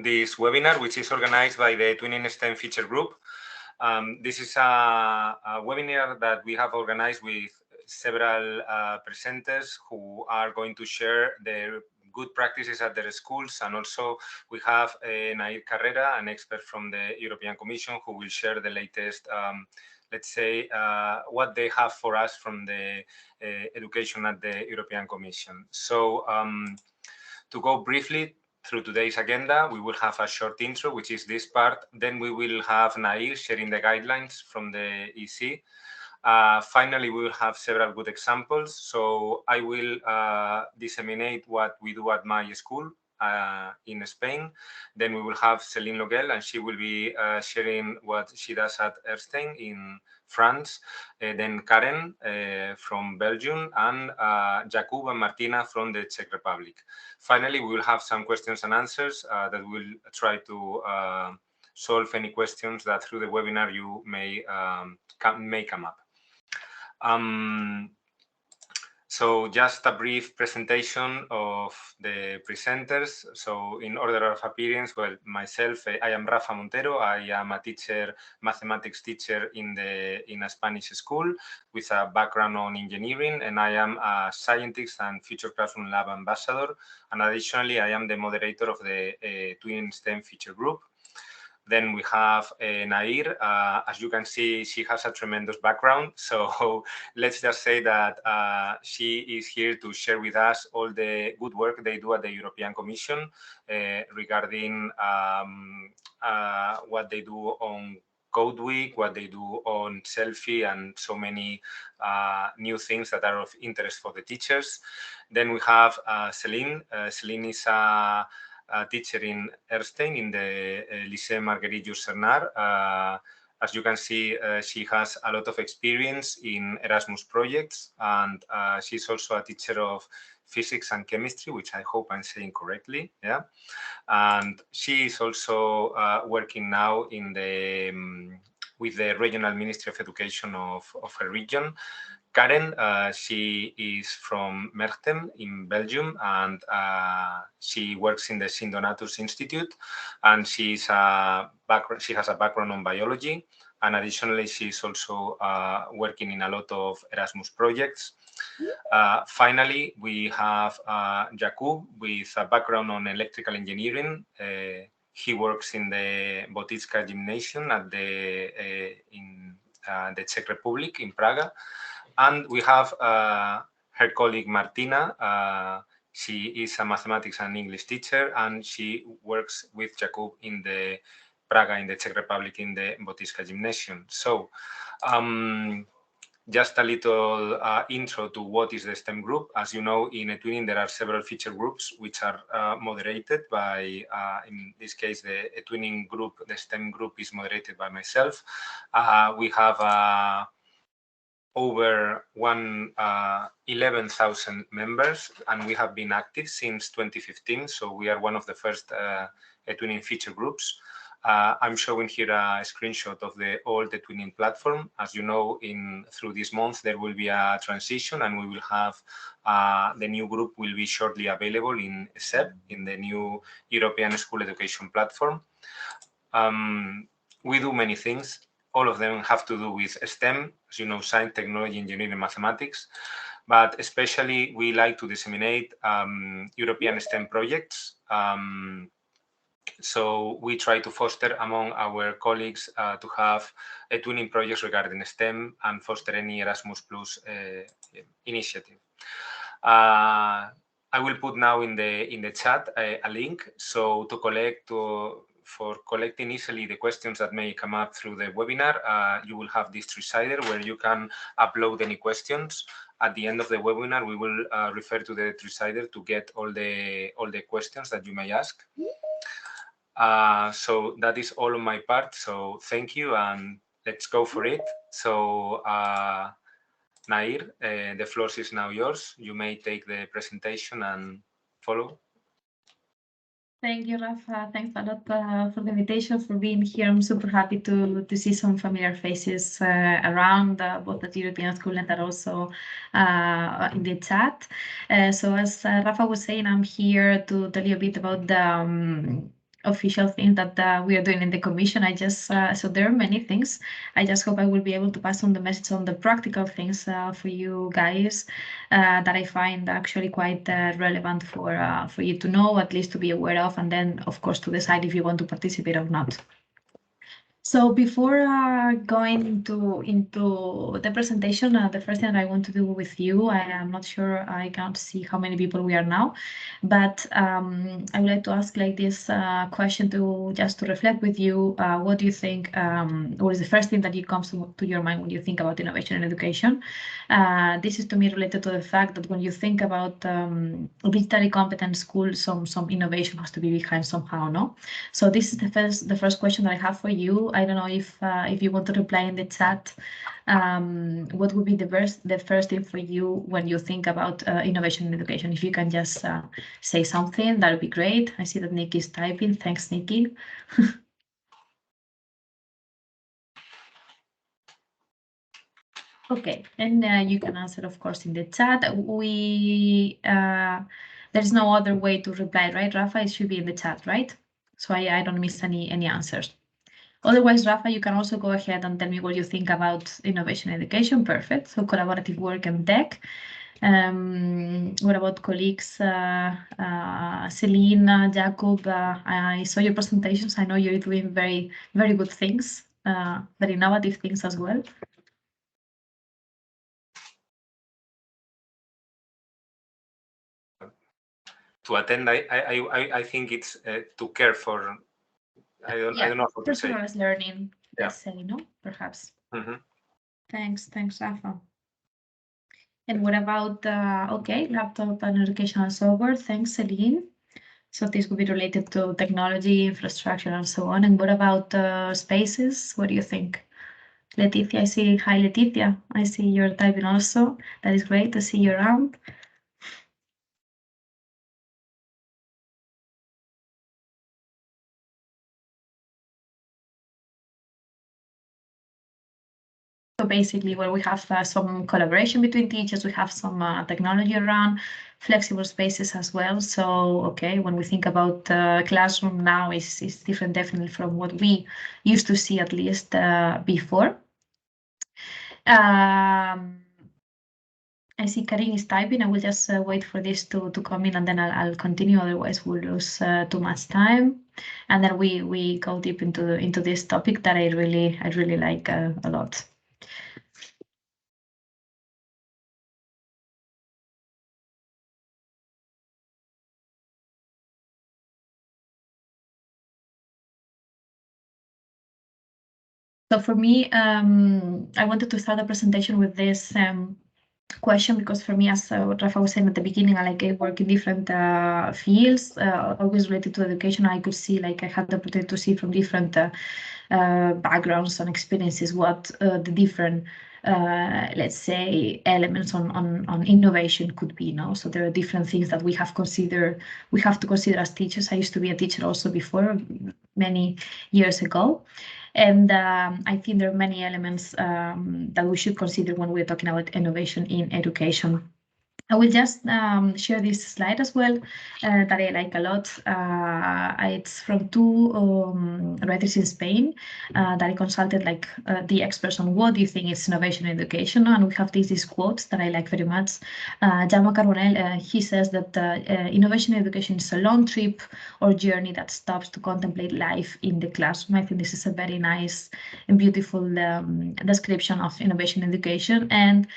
this webinar, which is organized by the eTwinning STEM Feature Group. This is a webinar that we have organized with several presenters who are going to share their good practices at their schools, and also we have Nair Carrera, an expert from the European Commission, who will share the latest, let's say, what they have for us from the education at the European Commission. So to go briefly through today's agenda, we will have a short intro, which is this part. Then we will have Nair sharing the guidelines from the EC. Finally, we will have several good examples. So I will disseminate what we do at my school in Spain. Then we will have Céline Loguel, and she will be sharing what she does at Erstein in France. Then Karen from Belgium, and Jakub and Martina from the Czech Republic. Finally, we will have some questions and answers that will try to solve any questions that through the webinar you may come up. So just a brief presentation of the presenters. So in order of appearance, well, myself, I am Rafa Montero. I am a teacher, mathematics teacher in a Spanish school with a background on engineering, and I am a scientist and Future Classroom Lab ambassador. And additionally, I am the moderator of the eTwinning STEM Feature Group. Then we have Nair. As you can see, she has a tremendous background. So let's just say that she is here to share with us all the good work they do at the European Commission regarding what they do on Code Week, what they do on Selfie, and so many new things that are of interest for the teachers. Then we have Céline. Céline is a teacher in Erstein in the Lycée Marguerite Jules Cernard. As you can see, she has a lot of experience in Erasmus projects, and she's also a teacher of physics and chemistry, which I hope I'm saying correctly. Yeah, and she is also working now in the with the Regional Ministry of Education of her region. Karen, she is from Merchtem in Belgium, and she works in the Sint Donatus Institute, and she has a background on biology, and additionally, she's also working in a lot of Erasmus projects. Finally, we have Jakub with a background on electrical engineering. He works in the Boticka Gymnasium at in the Czech Republic in Praga. And we have her colleague Martina. She is a mathematics and English teacher, and she works with Jakub in the Praga, in the Czech Republic, in the Boticka Gymnasium. So just a little intro to what is the STEM group. As you know, in eTwinning, there are several feature groups which are moderated by, in this case, the eTwinning group, the STEM group is moderated by myself. We have over 11,000 members, and we have been active since 2015. So we are one of the first eTwinning feature groups. I'm showing here a screenshot of the old eTwinning platform. As you know, through this month, there will be a transition, and we will have the new group will be shortly available in SEP, in the new European School Education Platform. We do many things. All of them have to do with STEM, as you know, science, technology, engineering, and mathematics. But especially, we like to disseminate European STEM projects. So we try to foster among our colleagues to have eTwinning projects regarding STEM and foster any Erasmus Plus initiative. I will put now in the chat a link. So for collecting easily the questions that may come up through the webinar, you will have this Decider where you can upload any questions. At the end of the webinar, we will refer to the Decider to get all the questions that you may ask. So that is all on my part. So thank you, and let's go for it. So Nair, the floor is now yours. You may take the presentation and follow. Thank you, Rafa. Thanks a lot for the invitation, for being here. I'm super happy to see some familiar faces around both at the European School and also in the chat. So as Rafa was saying, I'm here to tell you a bit about official thing that we are doing in the commission. I just so there are many things. I just hope I will be able to pass on the message on the practical things for you guys that I find actually quite relevant for you to know, at least to be aware of, and then of course to decide if you want to participate or not. So before going into the presentation, the first thing I want to do with you, I am not sure, I can't see how many people we are now, but I would like to ask like this question to just to reflect with you. What do you think, what is the first thing that comes to your mind when you think about innovation in education? This is to me related to the fact that when you think about digitally competent schools, some innovation has to be behind somehow, no? So this is the first question that I have for you. I don't know if you want to reply in the chat. What would be the first thing for you when you think about innovation in education? If you can just say something, that would be great. I see that Nikki is typing. Thanks, Nikki. Okay, and you can answer, of course, in the chat. There's no other way to reply, right, Rafa? It should be in the chat, right? So I don't miss any answers. Otherwise, Rafa, you can also go ahead and tell me what you think about innovation education. Perfect. So collaborative work and tech. What about colleagues, Celine, Jacob? I saw your presentations. I know you're doing very, very good things, very innovative things as well. To attend, I think it's to care for. I don't know how to say. Personalized learning, let's say, no, perhaps. Thanks, Rafa. And what about okay, laptop and educational software? Thanks, Celine. So this would be related to technology, infrastructure, and so on. And what about spaces? What do you think? Leticia, I see. Hi, Leticia. I see you're typing also. That is great to see you around. So basically, where we have some collaboration between teachers, we have some technology around, flexible spaces as well. So, okay, when we think about classroom now, is different definitely from what we used to see at least before. I see Karin is typing. I will just wait for this to come in and then I'll continue. Otherwise, we'll lose too much time. And then we go deep into this topic that I really like a lot. So for me, I wanted to start the presentation with this question because for me, as Rafa was saying at the beginning, I work in different fields, always related to education. I could see, I had the opportunity to see from different backgrounds and experiences what the different let's say elements on innovation could be. So there are different things that we have to consider as teachers. I used to be a teacher also before, many years ago. And I think there are many elements that we should consider when we're talking about innovation in education. I will just share this slide as well that I like a lot. It's from two writers in Spain that I consulted the experts on what do you think is innovation in education. And we have these quotes that I like very much. Jaume Carbonell, he says that innovation in education is a long trip or journey that stops to contemplate life in the classroom. I think this is a very nice and beautiful description of innovation in education. And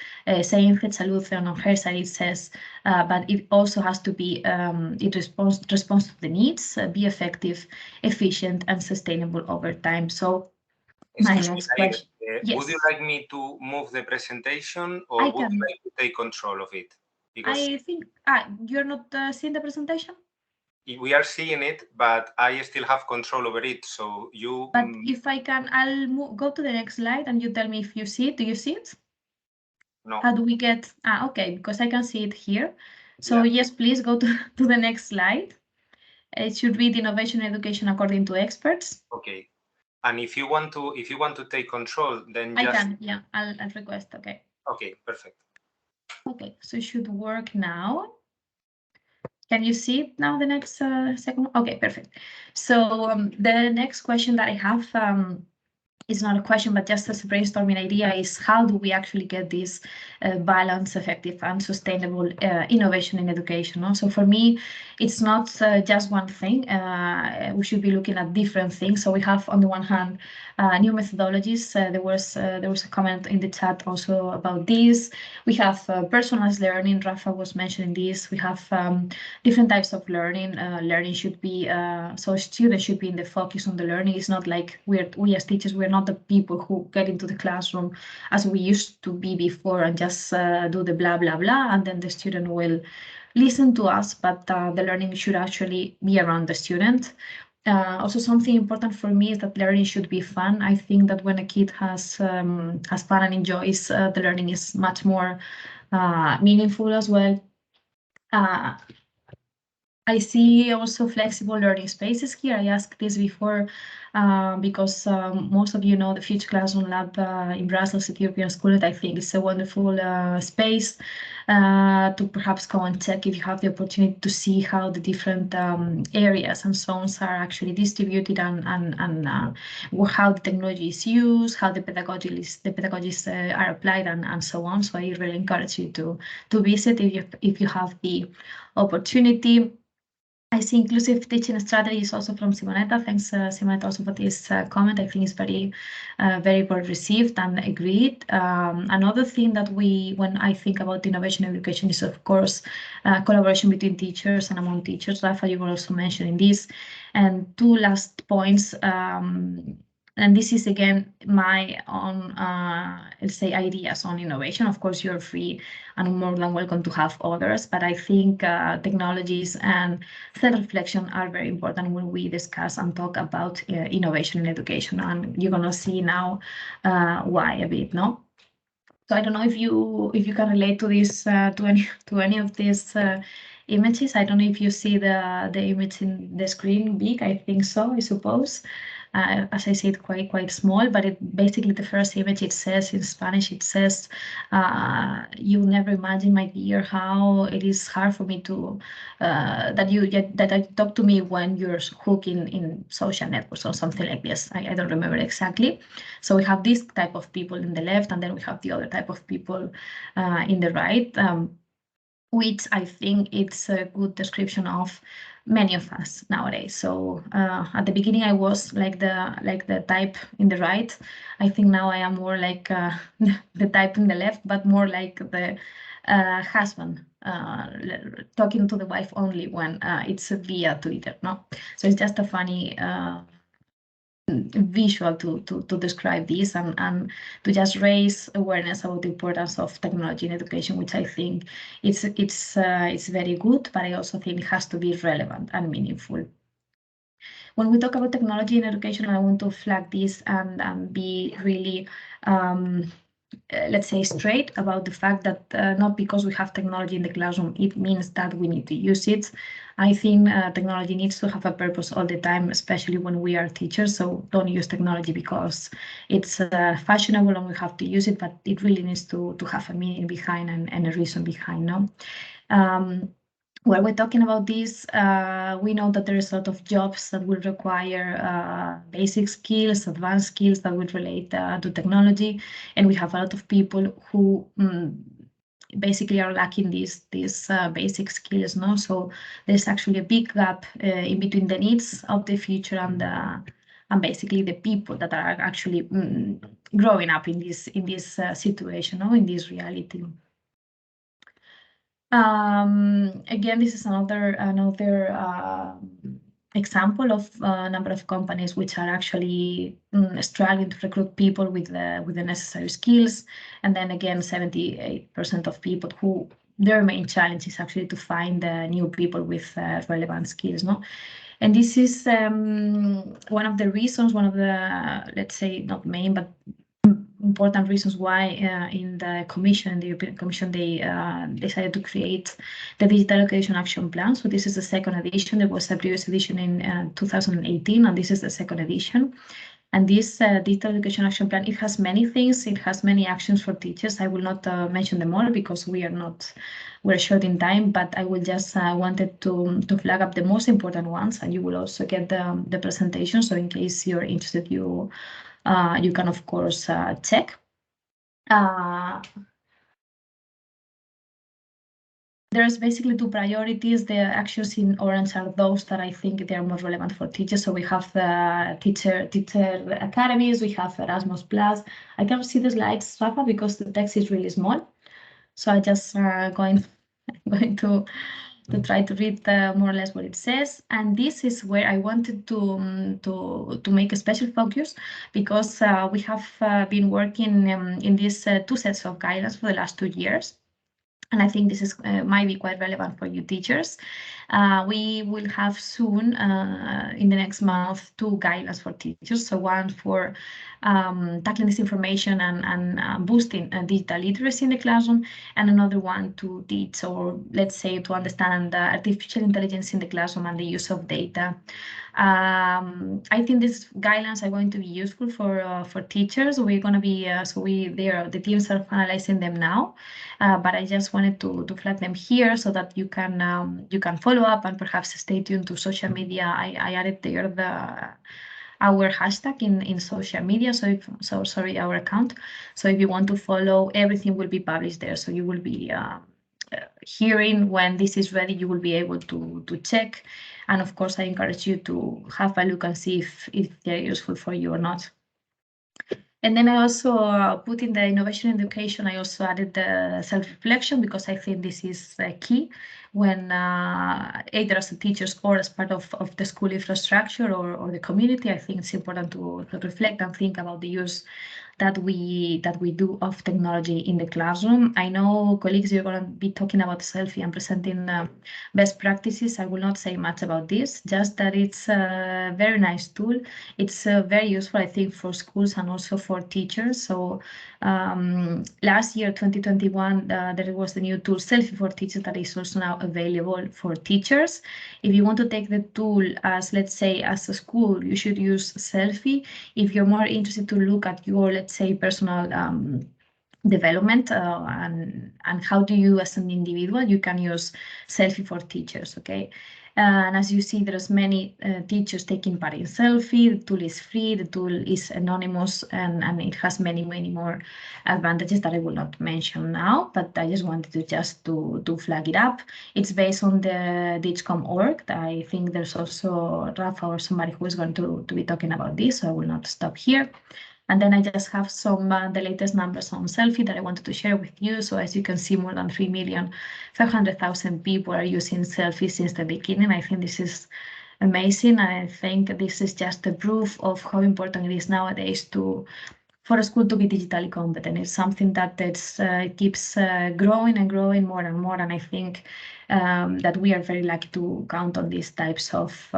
saying Fetsaluce on her side, it says, but it also has to be, it responds to the needs, be effective, efficient, and sustainable over time. So my next question. Yes. Would you like me to move the presentation or would you like to take control of it? Because I think you're not seeing the presentation? We are seeing it, but I still have control over it. So you. But if I can, I'll go to the next slide and you tell me if you see it. Do you see it? No. How do we get? Okay, because I can see it here. So yes, please go to the next slide. It should read innovation education according to experts. Okay. And if you want to take control, then I can. Yeah, I'll request. Okay. Okay, perfect. Okay, so it should work now. Can you see it now, the next second? Okay, perfect. So the next question that I have is not a question, but just as a brainstorming idea, is how do we actually get this balanced, effective, and sustainable innovation in education? No? So for me, it's not just one thing. We should be looking at different things. So we have, on the one hand, new methodologies. There was a comment in the chat also about this. We have personalized learning. Rafa was mentioning this. We have different types of learning. Learning should be so students should be in the focus on the learning. It's not like we as teachers, we're not the people who get into the classroom as we used to be before and just do the blah blah blah, and then the student will listen to us, but the learning should actually be around the student. Also, something important for me is that learning should be fun. I think that when a kid has fun and enjoys the learning, is much more meaningful as well. I see also flexible learning spaces here. I asked this before because most of you know the Future Classroom Lab in Brussels at European School. I think it's a wonderful space to perhaps go and check if you have the opportunity to see how the different areas and zones are actually distributed and how the technology is used, how the pedagogies are applied, and so on. So I really encourage you to visit if you have the opportunity. I see inclusive teaching strategies also from Simonetta. Thanks, Simonetta, also for this comment. I think it's very well received and agreed. Another thing that when I think about innovation education is, of course, collaboration between teachers and among teachers. Rafa, you were also mentioning this. And two last points. And this is, again, my own, let's say, ideas on innovation. Of course, you're free and more than welcome to have others, but I think technologies and self-reflection are very important when we discuss and talk about innovation in education, and you're gonna see now why a bit, no? So I don't know if you can relate to this to any of these images. I don't know if you see the image in the screen big. I think so, I suppose. As I said, quite small, but it basically, the first image, it says in Spanish, it says, "You'll never imagine, my dear, how it is hard for me to that you talk to me when you're hooked in social networks," or something like this. I don't remember exactly. So we have this type of people in the left, and then we have the other type of people in the right. Which I think it's a good description of many of us nowadays. So at the beginning, I was like the type in the right. I think now I am more like the type in the left, but more like the husband talking to the wife only when it's via Twitter. No, so it's just a funny visual to describe this and to just raise awareness about the importance of technology in education, which I think it's very good, but I also think it has to be relevant and meaningful. When we talk about technology in education, I want to flag this and be really let's say straight about the fact that not because we have technology in the classroom, it means that we need to use it. I think technology needs to have a purpose all the time, especially when we are teachers. So don't use technology because it's fashionable and we have to use it, but it really needs to have a meaning behind and a reason behind, no? While we're talking about this, we know that there is a lot of jobs that will require basic skills, advanced skills that will relate to technology, and we have a lot of people who basically are lacking these basic skills. No, so there's actually a big gap in between the needs of the future and basically the people that are actually growing up in this situation, no, in this reality. Again, this is another example of a number of companies which are actually struggling to recruit people with the necessary skills, and then again, 78% of people who their main challenge is actually to find new people with relevant skills. No, and this is one of the reasons, one of the, let's say, not main but important reasons why in the European Commission, they decided to create the Digital Education Action Plan. So this is the second edition. There was a previous edition in 2018, and this is the second edition. And this digital education action plan, it has many things. It has many actions for teachers. I will not mention them all because we're short in time, but I will just wanted to flag up the most important ones, and you will also get the presentation. So in case you're interested, you can of course check. There's basically two priorities. The actions in orange are those that I think they are more relevant for teachers. So we have the teacher academies, we have Erasmus Plus. I can't see the slides, Rafa, because the text is really small. So I just going to try to read more or less what it says. And this is where I wanted to make a special focus, because we have been working in these two sets of guidance for the last 2 years. And I think this is might be quite relevant for you teachers. We will have soon, in the next month, 2 guidelines for teachers. So one for tackling this information and boosting digital literacy in the classroom, and another one to teach, or let's say to understand artificial intelligence in the classroom and the use of data. I think these guidelines are going to be useful for teachers. We're going to be the teams are finalizing them now, but I just wanted to flag them here so that you can follow up and perhaps stay tuned to social media. I added there our hashtag in social media. Sorry, our account. So if you want to follow, everything will be published there. So you will be hearing when this is ready. You will be able to check. And of course, I encourage you to have a look and see if they're useful for you or not. And then I also put in the innovation education, I also added the self-reflection, because I think this is key when either as a teachers or as part of the school infrastructure or the community. I think it's important to reflect and think about the use that we do of technology in the classroom. I know, colleagues, you're going to be talking about selfie and presenting best practices. I will not say much about this, just that it's a very nice tool. It's very useful, I think, for schools and also for teachers. So last year, 2021, there was the new tool Selfie for Teachers that is also now available for teachers. If you want to take the tool as, let's say, as a school, you should use Selfie. If you're more interested to look at your, let's say, personal development and how do you as an individual, you can use Selfie for Teachers, okay? And as you see, there's many teachers taking part in Selfie. The tool is free, the tool is anonymous, and it has many more advantages that I will not mention now, but I just wanted to flag it up. It's based on the DigCom.org. I think there's also Rafa or somebody who is going to be talking about this, so I will not stop here. And then I just have some the latest numbers on Selfie that I wanted to share with you. So as you can see, more than 3,500,000 people are using Selfie since the beginning. I think this is amazing. I think this is just a proof of how important it is nowadays for a school to be digitally competent. It's something that keeps growing and growing more and more. And I think that we are very lucky to count on these types of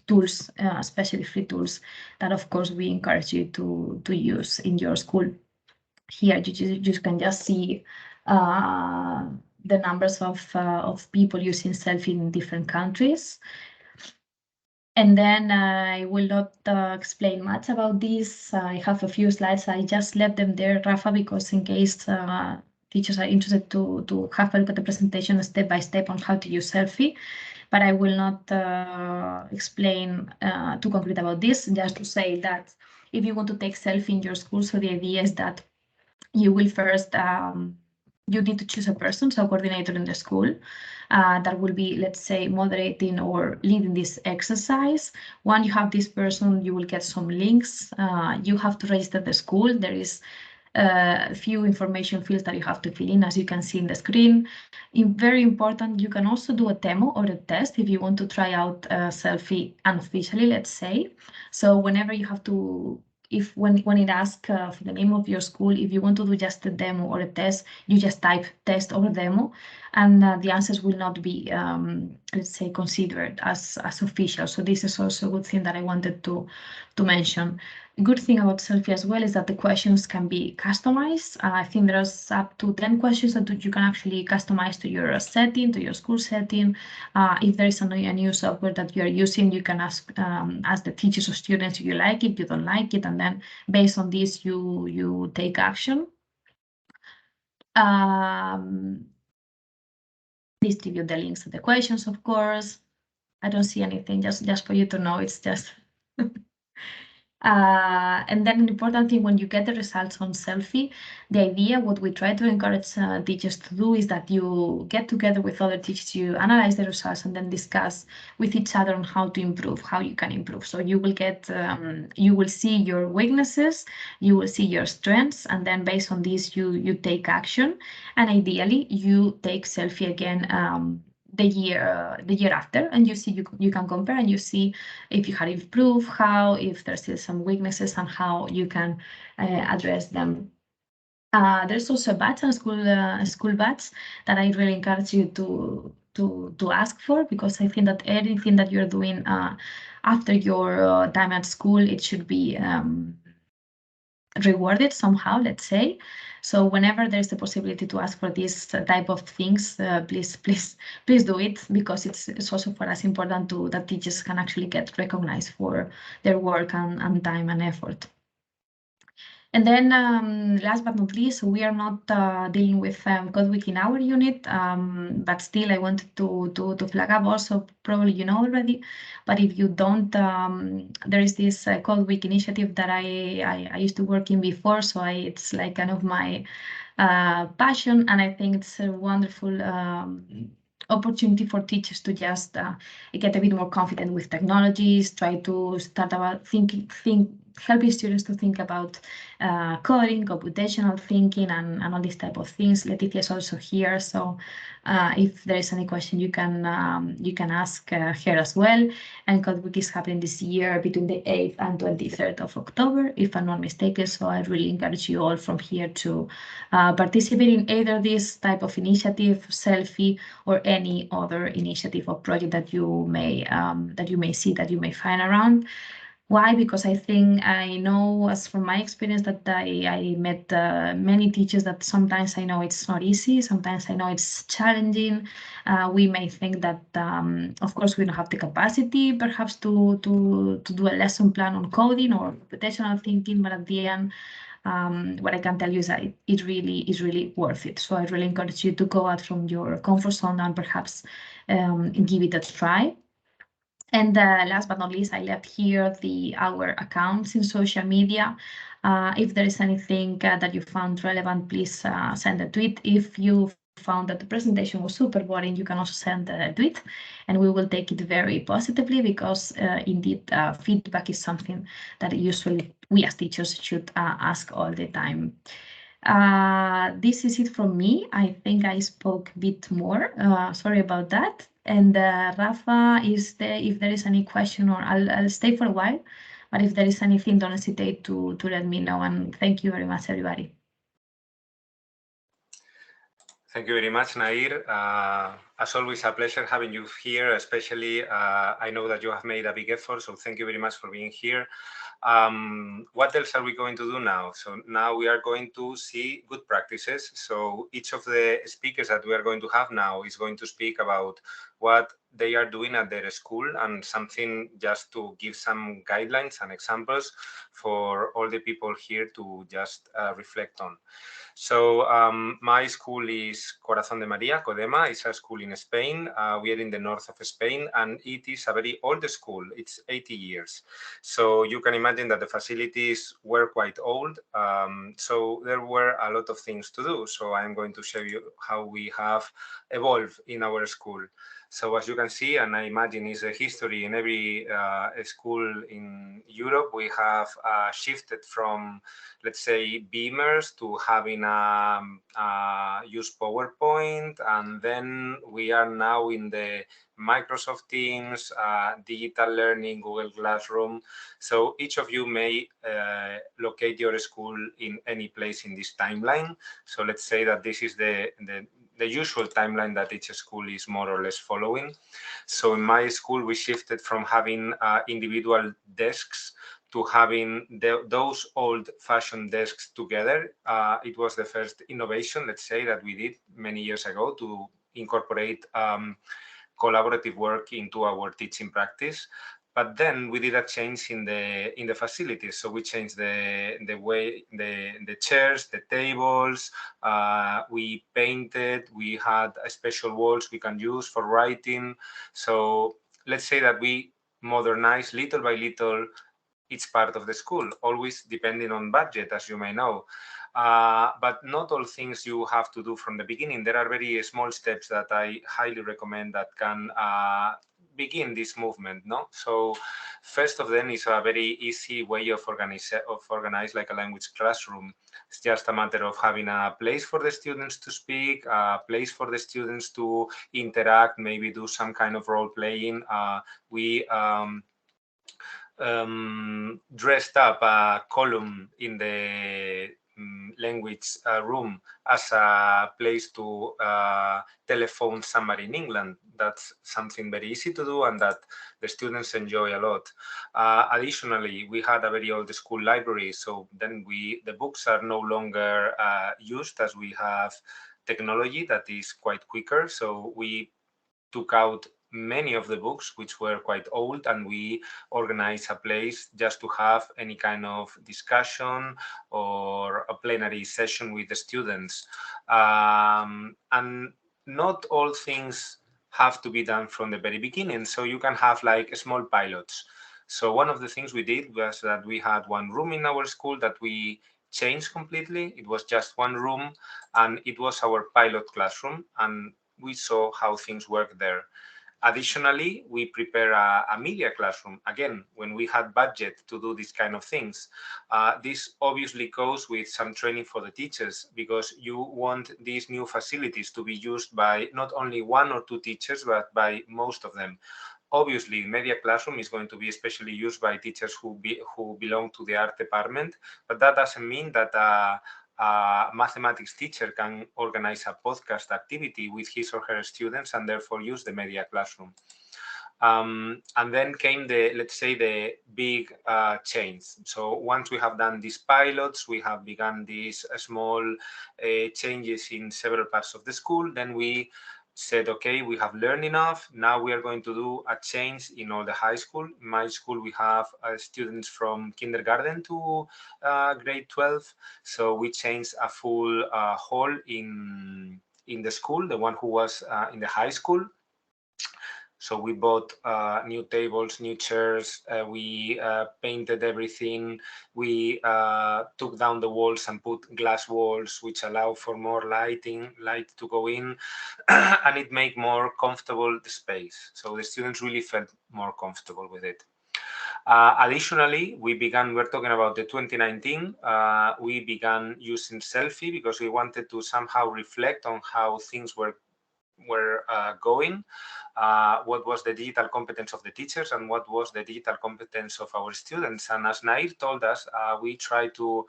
tools, especially free tools, that of course we encourage you to use in your school. Here you can just see the numbers of people using Selfie in different countries. And then I will not explain much about this. I have a few slides. I just left them there, Rafa, because in case teachers are interested to have a look at the presentation step by step on how to use Selfie. But I will not explain too concrete about this, just to say that if you want to take Selfie in your school, so the idea is that you will first, you need to choose a person, so a coordinator in the school, that will be, let's say, moderating or leading this exercise. When you have this person, you will get some links. You have to register the school. There is a few information fields that you have to fill in, as you can see in the screen. Very important, you can also do a demo or a test if you want to try out Selfie unofficially, let's say. So whenever you have to, when it asks for the name of your school, if you want to do just a demo or a test, you just type test or demo, and the answers will not be, let's say, considered as official. So this is also a good thing that I wanted to mention. good thing about Selfie as well is that the questions can be customized. I think there's up to 10 questions that you can actually customize to your setting, to your school setting. If there is a new software that you are using, you can ask the teachers or students if you like it, you don't like it, and then based on this, you take action. Distribute the links to the questions, of course. I don't see anything, just for you to know, it's just and then an important thing when you get the results on Selfie, the idea, what we try to encourage teachers to do is that you get together with other teachers, you analyze the results and then discuss with each other on how to improve, how you can improve. So you will get, you will see your weaknesses, you will see your strengths, and then based on this, you take action. And ideally, you take Selfie again the year after, and you see you can compare and you see if you have improved, how, if there's still some weaknesses, and how you can address them. There's also a badge, a school badge that I really encourage you to ask for, because I think that anything that you're doing after your time at school, it should be rewarded somehow, let's say. So whenever there's the possibility to ask for this type of things, please do it, because it's also for us important that teachers can actually get recognized for their work and time and effort. And then last but not least, we are not dealing with Code Week in our unit, but still I wanted to flag up also, probably you know already, but if you don't, there is this Code Week initiative that I used to work in before, so it's like kind of my passion, and I think it's a wonderful opportunity for teachers to just get a bit more confident with technologies, try to start about helping students to think about coding, computational thinking, and all these type of things. Leticia is also here, so if there is any question, you can ask her as well. And Code Week is happening this year between the 8th and 23rd of October, if I'm not mistaken. So I really encourage you all from here to participate in either this type of initiative, Selfie, or any other initiative or project that you may see, that you may find around. Why? Because I know, as from my experience, that I met many teachers that sometimes I know it's not easy, sometimes I know it's challenging. We may think that, of course, we don't have the capacity perhaps to do a lesson plan on coding or computational thinking, but at the end, what I can tell you is that it really is really worth it. So I really encourage you to go out from your comfort zone and perhaps give it a try. And last but not least, I left here our accounts in social media. If there is anything that you found relevant, please send a tweet. If you found that the presentation was super boring, you can also send a tweet, and we will take it very positively, because indeed feedback is something that usually we as teachers should ask all the time. This is it from me. I think I spoke a bit more. Sorry about that. And Rafa, if there is any question, or I'll stay for a while, but if there is anything, don't hesitate to let me know. And thank you very much, everybody. Thank you very much, Nair. As always, a pleasure having you here, especially I know that you have made a big effort, so thank you very much for being here. What else are we going to do now? So now we are going to see good practices. So each of the speakers that we are going to have now is going to speak about what they are doing at their school, and something just to give some guidelines and examples for all the people here to just reflect on. So my school is Corazón de María, Codema. It's a school in Spain. We are in the north of Spain, and it is a very old school. It's 80 years. So you can imagine that the facilities were quite old. So there were a lot of things to do. So I'm going to show you how we have evolved in our school. So as you can see, and I imagine is a history in every school in Europe, we have shifted from, let's say, beamers to having use PowerPoint, and then we are now in the Microsoft Teams, digital learning, Google Classroom. So each of you may locate your school in any place in this timeline. So let's say that this is the usual timeline that each school is more or less following. So in my school, we shifted from having individual desks to having those old-fashioned desks together. It was the first innovation, let's say, that we did many years ago to incorporate collaborative work into our teaching practice. But then we did a change in the facilities. So we changed the way the chairs, the tables. We painted. We had special walls we can use for writing. So let's say that we modernized little by little each part of the school, always depending on budget, as you may know. But not all things you have to do from the beginning. There are very small steps that I highly recommend that can begin this movement. No, so first of them is a very easy way of organize like a language classroom. It's just a matter of having a place for the students to speak, a place for the students to interact, maybe do some kind of role playing. We dressed up a column in the language room as a place to telephone somebody in England. That's something very easy to do and that the students enjoy a lot. Additionally, we had a very old school library, so then the books are no longer used as we have technology that is quite quicker. So we took out many of the books which were quite old and we organized a place just to have any kind of discussion or a plenary session with the students. And not all things have to be done from the very beginning, so you can have like small pilots. So one of the things we did was that we had one room in our school that we changed completely. It was just one room and it was our pilot classroom, and we saw how things work there. Additionally, we prepare a media classroom. Again, when we had budget to do these kind of things, this obviously goes with some training for the teachers because you want these new facilities to be used by not only one or two teachers, but by most of them. Obviously, media classroom is going to be especially used by teachers who belong to the art department, but that doesn't mean that a mathematics teacher can organize a podcast activity with his or her students and therefore use the media classroom. And then came let's say, the big change. So once we have done these pilots, we have begun these small changes in several parts of the school, then we said, okay, we have learned enough. Now we are going to do a change in all the high school. In my school, we have students from kindergarten to grade 12. So we changed a full hall in the school, the one who was in the high school. So we bought new tables, new chairs, we painted everything, we took down the walls and put glass walls, which allow for more light to go in, and it made more comfortable the space. So the students really felt more comfortable with it. Additionally, we're talking about the 2019, we began using Selfie because we wanted to somehow reflect on how things were going, what was the digital competence of the teachers and what was the digital competence of our students. And as Nair told us, we try to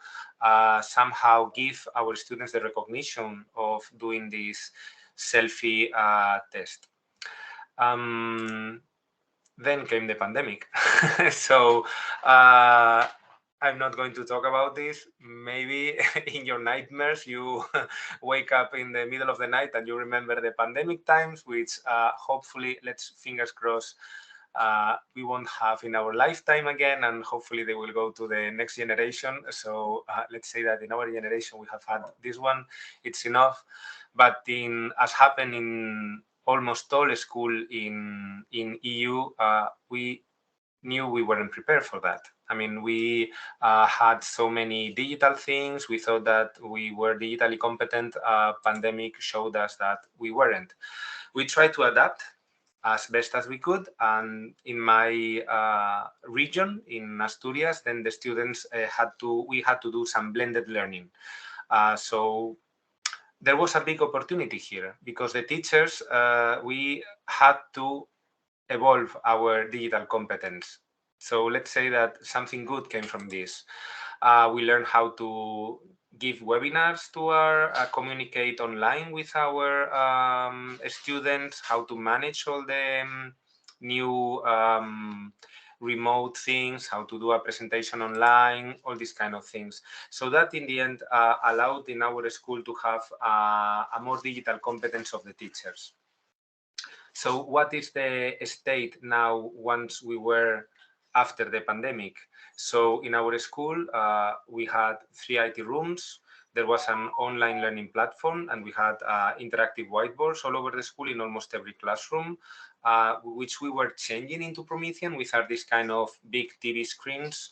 somehow give our students the recognition of doing this selfie test. Then came the pandemic. So I'm not going to talk about this. Maybe in your nightmares, you wake up in the middle of the night and you remember the pandemic times, which hopefully, let's fingers crossed, we won't have in our lifetime again, and hopefully they will go to the next generation. So let's say that in our generation, we have had this one, it's enough. But as happened in almost all school in EU, we knew we weren't prepared for that. I mean, we had so many digital things. We thought that we were digitally competent. Pandemic showed us that we weren't. We tried to adapt as best as we could. And in my region, in Asturias, then the students we had to do some blended learning. So there was a big opportunity here because the teachers, we had to evolve our digital competence. So let's say that something good came from this. We learned how to give webinars to communicate online with our students, how to manage all the new remote things, how to do a presentation online, all these kind of things. So that in the end allowed in our school to have a more digital competence of the teachers. So what is the state now once we were after the pandemic? So in our school, we had 3 IT rooms. There was an online learning platform, and we had interactive whiteboards all over the school in almost every classroom, which we were changing into Promethean with this kind of big TV screens.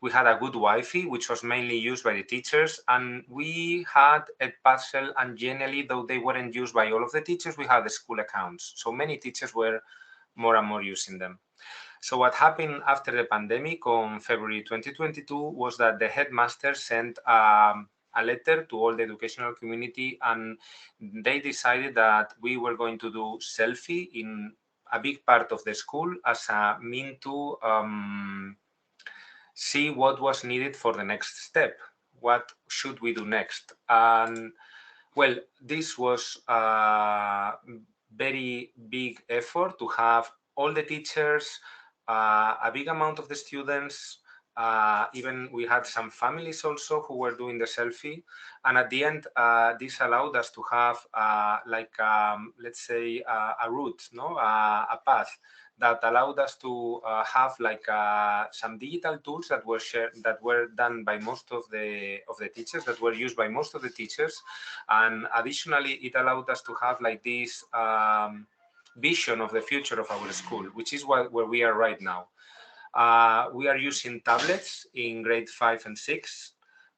We had a good Wi-Fi, which was mainly used by the teachers, and we had a parcel, and generally, though they weren't used by all of the teachers, we had the school accounts. So many teachers were more and more using them. So what happened after the pandemic on February 2022 was that the headmaster sent a letter to all the educational community, and they decided that we were going to do selfie in a big part of the school as a mean to see what was needed for the next step. What should we do next? And well, this was a very big effort to have all the teachers, a big amount of the students, even we had some families also who were doing the selfie. And at the end, this allowed us to have let's say a route, no, a path that allowed us to have some digital tools that were shared, that were done by most of the teachers, that were used by most of the teachers, and additionally, it allowed us to have like this vision of the future of our school, which is where we are right now. We are using tablets in grade 5 and 6.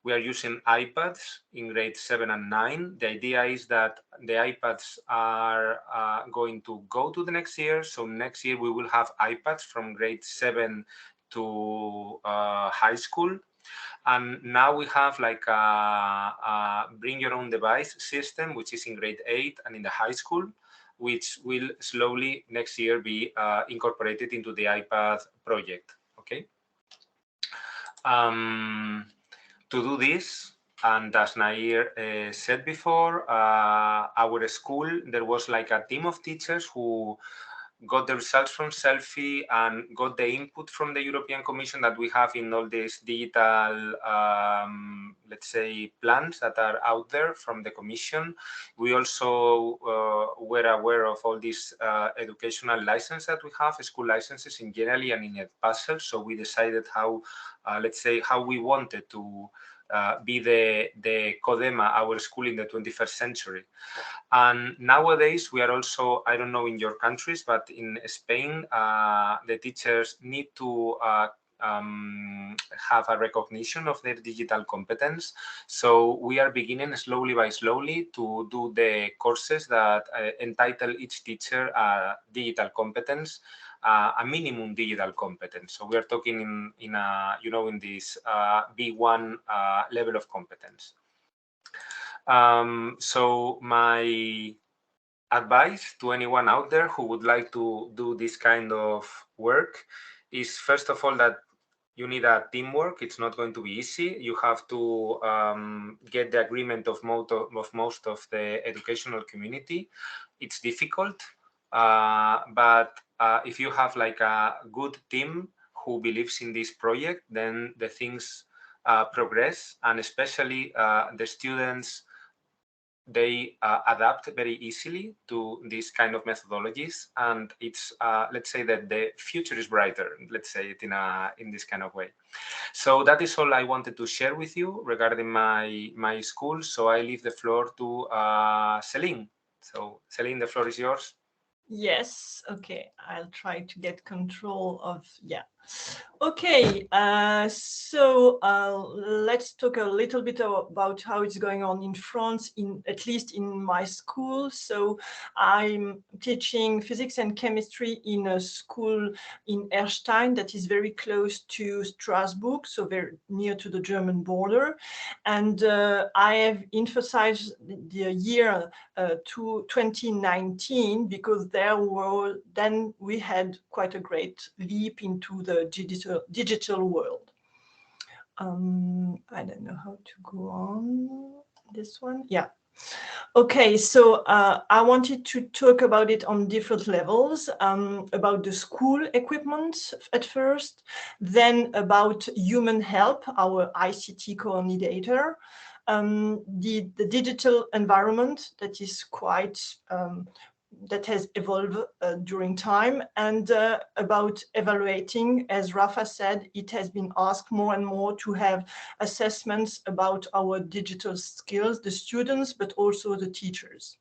We are using iPads in grade 7 and 9. The idea is that the iPads are going to go to the next year. So next year we will have iPads from grade 7 to high school. And now we have like a bring your own device system, which is in grade 8 and in the high school, which will slowly next year be incorporated into the iPad project. Okay. To do this, and as Nair said before, our school, there was like a team of teachers who got the results from selfie and got the input from the European Commission that we have in all these digital, let's say, plans that are out there from the Commission. We also were aware of all these educational licenses that we have, school licenses in generally and in Edpuzzle. So we decided how, let's say, how we wanted to be the CODEMA, our school in the 21st century. And nowadays, we are also, I don't know in your countries, but in Spain, the teachers need to have a recognition of their digital competence. So we are beginning slowly by slowly to do the courses that entitle each teacher digital competence, a minimum digital competence. So we are talking in this B1 level of competence. So my advice to anyone out there who would like to do this kind of work is, first of all, that you need a teamwork. It's not going to be easy. You have to get the agreement of most of the educational community. It's difficult, but if you have like a good team who believes in this project, then the things progress, and especially the students, they adapt very easily to these kind of methodologies, and it's let's say that the future is brighter, let's say it in this kind of way. So that is all I wanted to share with you regarding my school. So I leave the floor to Celine. So Celine, the floor is yours. Yes, okay, I'll try to get control of, yeah. Okay, so let's talk a little bit about how it's going on in France, at least in my school. So I'm teaching physics and chemistry in a school in Erstein that is very close to Strasbourg, so very near to the German border. And I have emphasized the year 2019 because then we had quite a great leap into the digital world. I don't know how to go on this one. Yeah. Okay, so I wanted to talk about it on different levels, about the school equipment at first, then about human help, our ICT coordinator, the digital environment that is quite that has evolved during time, and about evaluating. As Rafa said, it has been asked more and more to have assessments about our digital skills, the students, but also the teachers.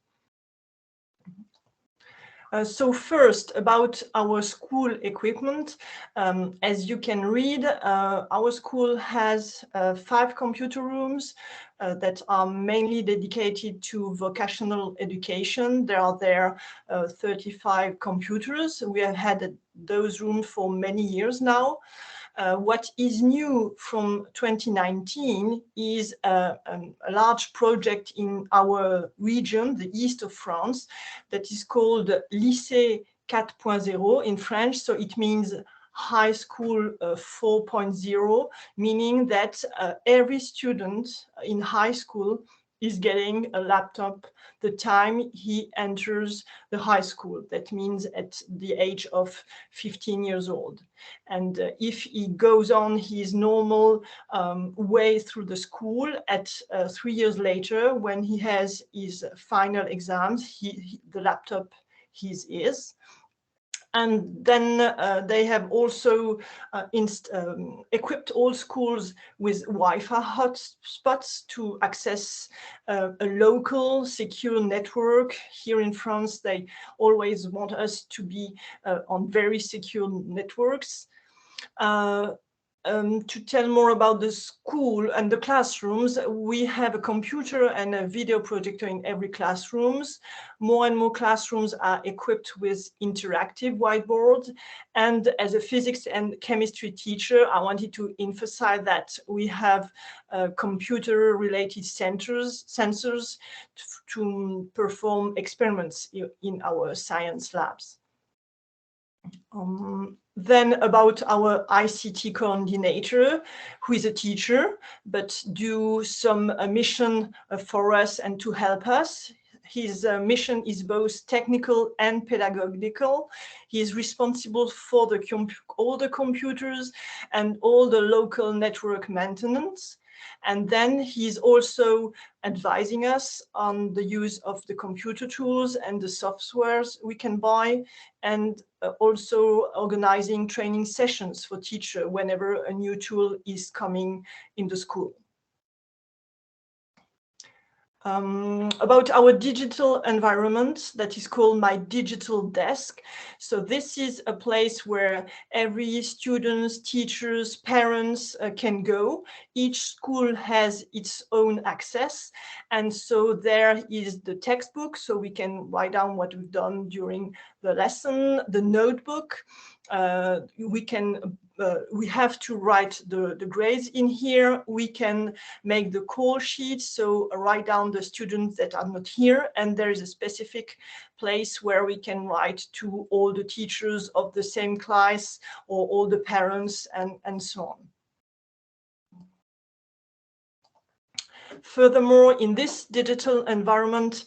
So first, about our school equipment. As you can read, our school has 5 computer rooms that are mainly dedicated to vocational education. There are 35 computers. We have had those rooms for many years now. What is new from 2019 is a large project in our region, the east of France, that is called Lycée 4.0 in French. So it means high school 4.0, meaning that every student in high school is getting a laptop the time he enters the high school. That means at the age of 15 years old. And if he goes on his normal way through the school, at 3 years later, when he has his final exams, the laptop is. And then they have also equipped all schools with Wi-Fi hotspots to access a local secure network. Here in France, they always want us to be on very secure networks. To tell more about the school and the classrooms, we have a computer and a video projector in every classrooms. More and more classrooms are equipped with interactive whiteboards. And as a physics and chemistry teacher, I wanted to emphasize that we have computer-related sensors to perform experiments in our science labs. Then about our ICT coordinator, who is a teacher, but do some mission for us and to help us. His mission is both technical and pedagogical. He is responsible for all the computers and all the local network maintenance. And then he's also advising us on the use of the computer tools and the softwares we can buy, and also organizing training sessions for teachers whenever a new tool is coming in the school. About our digital environment that is called My Digital Desk. So this is a place where every students, teachers, parents can go. Each school has its own access. And so there is the textbook, so we can write down what we've done during the lesson, the notebook. We have to write the grades in here. We can make the call sheet, so write down the students that are not here, and there is a specific place where we can write to all the teachers of the same class or all the parents and so on. Furthermore, in this digital environment,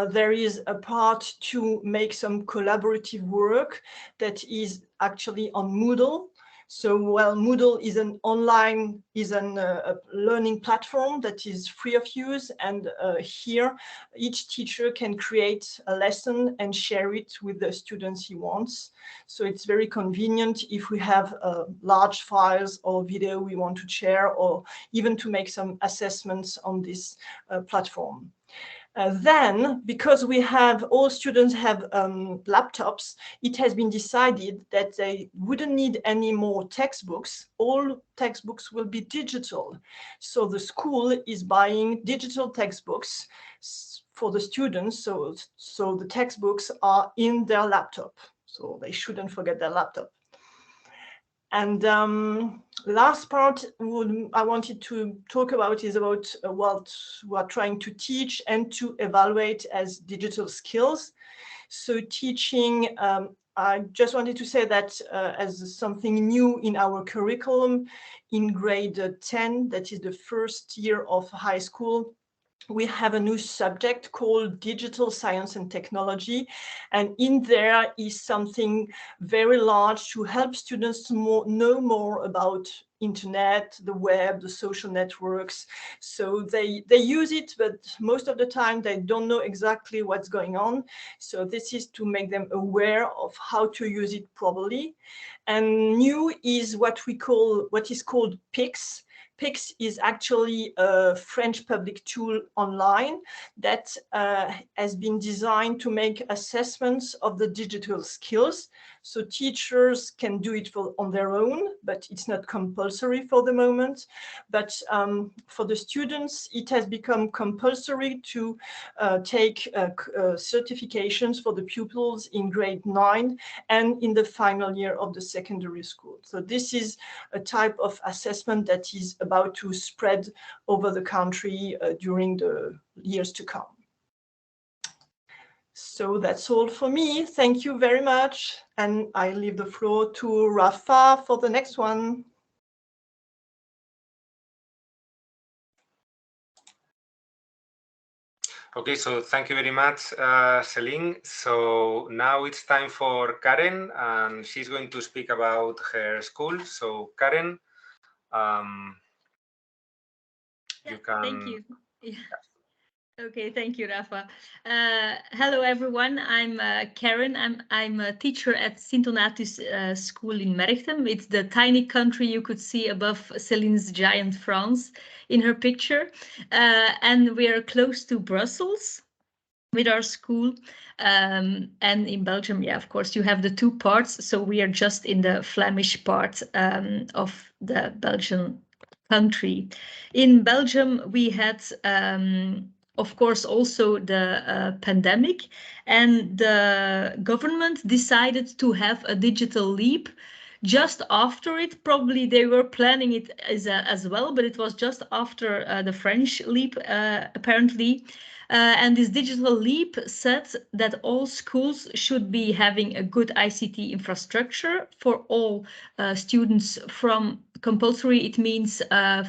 there is a part to make some collaborative work that is actually on Moodle. So, well, Moodle is an online, a learning platform that is free of use. And here, each teacher can create a lesson and share it with the students he wants. So it's very convenient if we have large files or video we want to share, or even to make some assessments on this platform. Then, because all students have laptops, it has been decided that they wouldn't need any more textbooks. All textbooks will be digital. So the school is buying digital textbooks for the students. So the textbooks are in their laptop. So they shouldn't forget their laptop. And last part I wanted to talk about is about what we are trying to teach and to evaluate as digital skills. So teaching, I just wanted to say that as something new in our curriculum in grade 10, that is the first year of high school, we have a new subject called Digital Science and Technology. And in there is something very large to help students to know more about internet, the web, the social networks. So they use it, but most of the time they don't know exactly what's going on. So this is to make them aware of how to use it properly. And new is what is called PIX. PIX is actually a French public tool online that has been designed to make assessments of the digital skills. So teachers can do it on their own, but it's not compulsory for the moment. But for the students, it has become compulsory to take certifications for the pupils in grade 9 and in the final year of the secondary school. So this is a type of assessment that is about to spread over the country during the years to come. So that's all for me. Thank you very much. And I leave the floor to Rafa for the next one. Okay, so thank you very much, Celine. So now it's time for Karen, and she's going to speak about her school. So Karen, you can... Thank you. Yeah. Okay, thank you, Rafa. Hello, everyone. I'm Karen. I'm a teacher at Sint-Donatus School in Merchtem. It's the tiny country you could see above Celine's giant France in her picture. And we are close to Brussels with our school. And in Belgium, yeah, of course, you have the two parts. So we are just in the Flemish part of the Belgian country. In Belgium, we had of course, also the pandemic, and the government decided to have a digital leap just after it. Probably they were planning it as well, but it was just after the French leap, apparently. And this digital leap said that all schools should be having a good ICT infrastructure for all students from compulsory. It means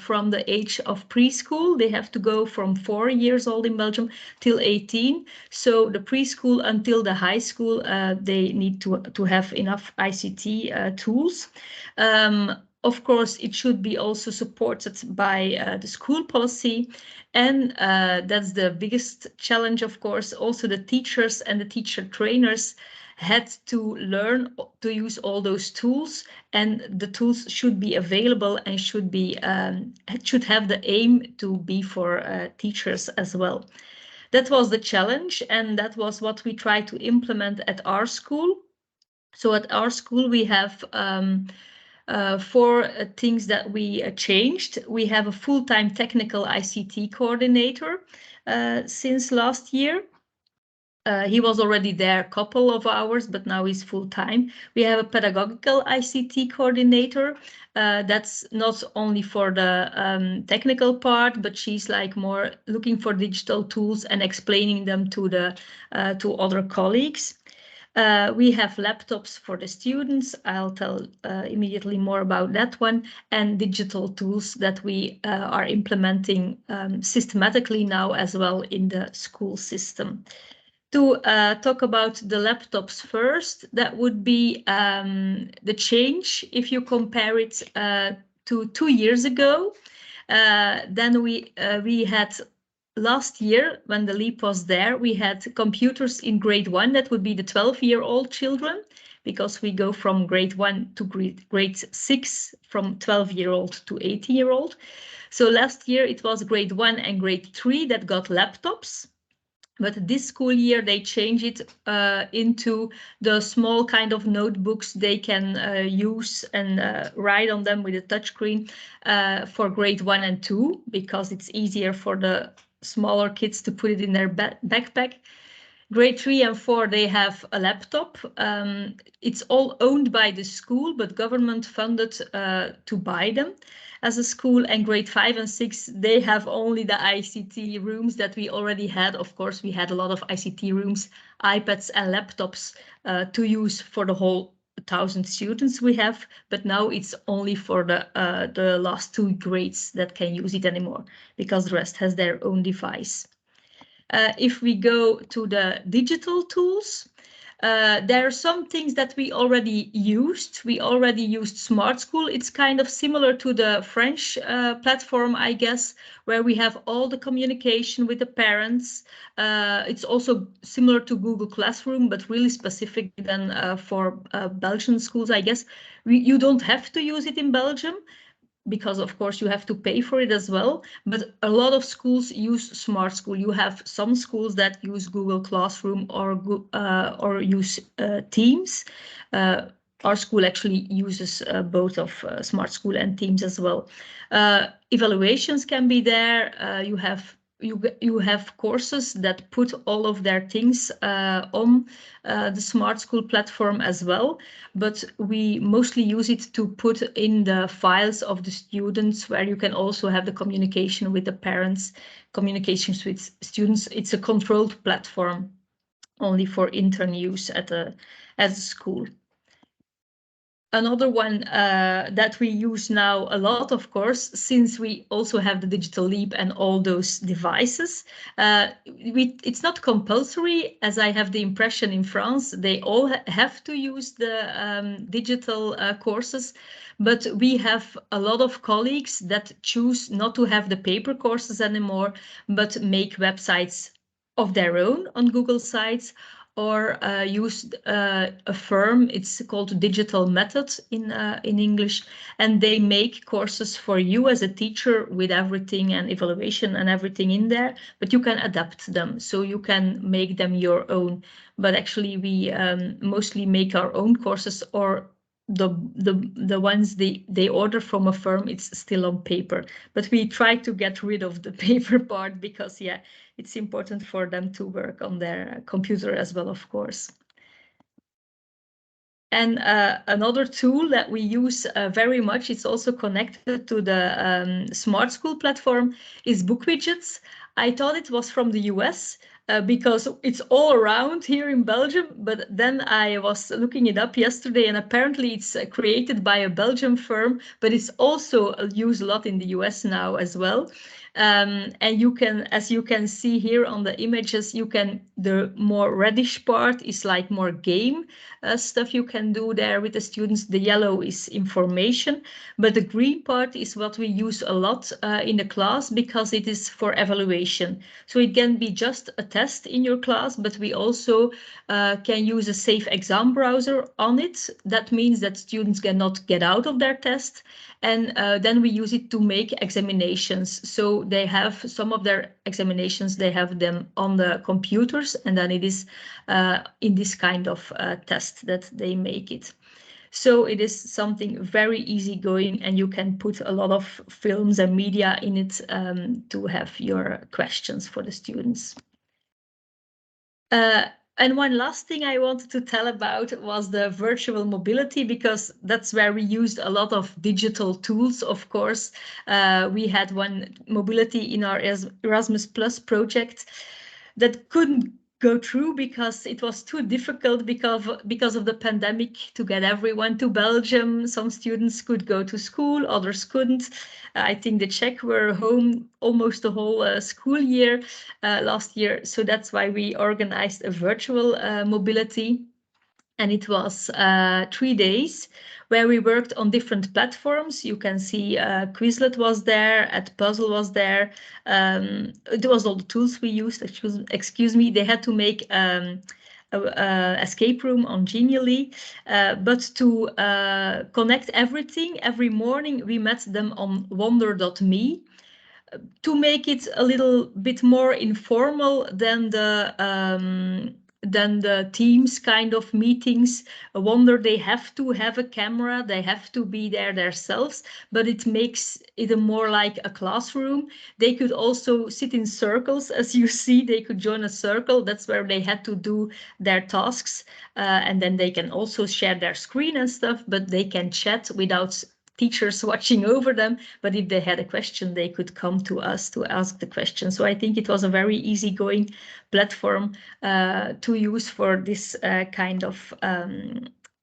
from the age of preschool. They have to go from 4 years old in Belgium till 18. So the preschool until the high school, they need to have enough ICT tools. Of course, it should be also supported by the school policy. And that's the biggest challenge, of course. Also, the teachers and the teacher trainers had to learn to use all those tools, and the tools should be available and should have the aim to be for teachers as well. That was the challenge, and that was what we tried to implement at our school. So at our school, we have 4 things that we changed. We have a full-time technical ICT coordinator since last year. He was already there a couple of hours, but now he's full-time. We have a pedagogical ICT coordinator. That's not only for the technical part, but she's like more looking for digital tools and explaining them to other colleagues. We have laptops for the students. I'll tell immediately more about that one, and digital tools that we are implementing systematically now as well in the school system. To talk about the laptops first, that would be the change if you compare it to 2 years ago. Then we had last year, when the leap was there, we had computers in grade 1. That would be the 12-year-old children, because we go from grade 1 to grade 6, from 12-year-old to 18-year-old. So last year it was grade 1 and grade 3 that got laptops. But this school year, they change it into the small kind of notebooks they can use and write on them with a touchscreen for grade 1 and 2, because it's easier for the smaller kids to put it in their backpack. Grade 3 and 4, they have a laptop. It's all owned by the school, but government funded to buy them as a school. And grade 5 and 6, they have only the ICT rooms that we already had. Of course, we had a lot of ICT rooms, iPads and laptops to use for the whole 1,000 students we have, but now it's only for the last 2 grades that can use it anymore, because the rest has their own device. If we go to the digital tools, there are some things that we already used. We already used Smart School. It's kind of similar to the French platform, I guess, where we have all the communication with the parents. It's also similar to Google Classroom, but really specific than for Belgian schools, I guess. You don't have to use it in Belgium, because of course you have to pay for it as well, but a lot of schools use Smart School. You have some schools that use Google Classroom or use Teams. Our school actually uses both of Smart School and Teams as well. Evaluations can be there. You have courses that put all of their things on the Smart School platform as well, but we mostly use it to put in the files of the students, where you can also have the communication with the parents, communications with students. It's a controlled platform only for intern use at a school. Another one that we use now a lot, of course, since we also have the Digital Leap and all those devices. It's not compulsory, as I have the impression in France, they all have to use the digital courses, but we have a lot of colleagues that choose not to have the paper courses anymore, but make websites of their own on Google Sites, or use a firm. It's called Digital Method in English, and they make courses for you as a teacher with everything and evaluation and everything in there, but you can adapt them, so you can make them your own. But actually we mostly make our own courses, or the ones they order from a firm, it's still on paper, but we try to get rid of the paper part, because yeah, it's important for them to work on their computer as well, of course. And another tool that we use very much, it's also connected to the Smart School platform, is Widgets. I thought it was from the US because it's all around here in Belgium, but then I was looking it up yesterday, and apparently it's created by a Belgian firm, but it's also used a lot in the US now as well. And you can, as you can see here on the images, the more reddish part is like more game stuff you can do there with the students. The yellow is information, but the green part is what we use a lot in the class, because it is for evaluation. So it can be just a test in your class, but we also can use a safe exam browser on it. That means that students cannot get out of their test, and then we use it to make examinations. So they have some of their examinations, they have them on the computers, and then it is in this kind of test that they make it. So it is something very easygoing, and you can put a lot of films and media in it to have your questions for the students. And one last thing I wanted to tell about was the virtual mobility, because that's where we used a lot of digital tools, of course. We had one mobility in our Erasmus Plus project that couldn't go through because it was too difficult because of the pandemic to get everyone to Belgium. Some students could go to school, others couldn't. I think the Czech were home almost the whole school year last year. So that's why we organized a virtual mobility. And it was 3 days where we worked on different platforms. You can see Quizlet was there, Puzzle was there. It was all the tools we used. Excuse me. They had to make escape room on Genially, but to connect everything, every morning we met them on wonder.me to make it a little bit more informal than the Teams kind of meetings. I wonder, they have to have a camera, they have to be there themselves, but it makes it more like a classroom. They could also sit in circles, as you see, they could join a circle. That's where they had to do their tasks. And then they can also share their screen and stuff, but they can chat without teachers watching over them. But if they had a question, they could come to us to ask the question. So I think it was a very easygoing platform to use for this kind of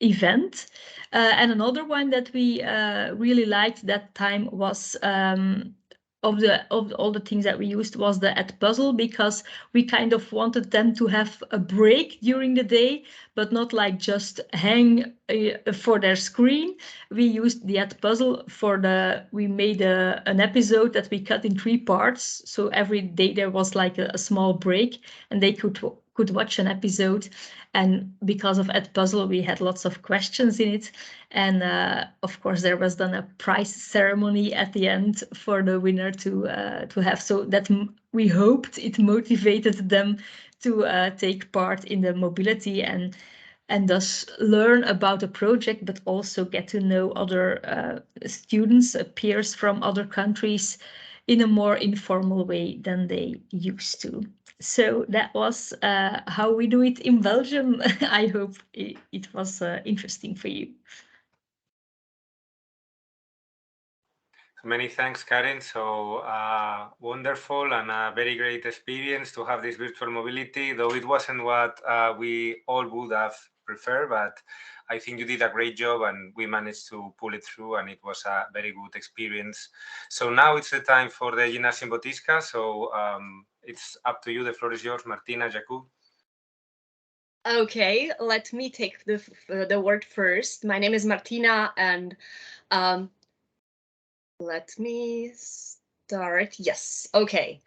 event. And another one that we really liked that time was of all the things that we used was the @puzzle, because we kind of wanted them to have a break during the day, but not like just hang for their screen. We used the @puzzle we made an episode that we cut in 3 parts. So every day there was like a small break and they could watch an episode. And because of @puzzle, we had lots of questions in it. And of course, there was then a prize ceremony at the end for the winner to have. So that we hoped it motivated them to take part in the mobility and thus learn about the project, but also get to know other students, peers from other countries in a more informal way than they used to. So that was how we do it in Belgium. I hope it was interesting for you. Many thanks, Karen. So wonderful and a very great experience to have this virtual mobility, though it wasn't what we all would have preferred, but I think you did a great job and we managed to pull it through and it was a very good experience. So now it's the time for the Gymnasium Botisca. So it's up to you. The floor is yours, Martina, Jakub. Okay, let me take the word first. My name is Martina and let me start. Yes, okay.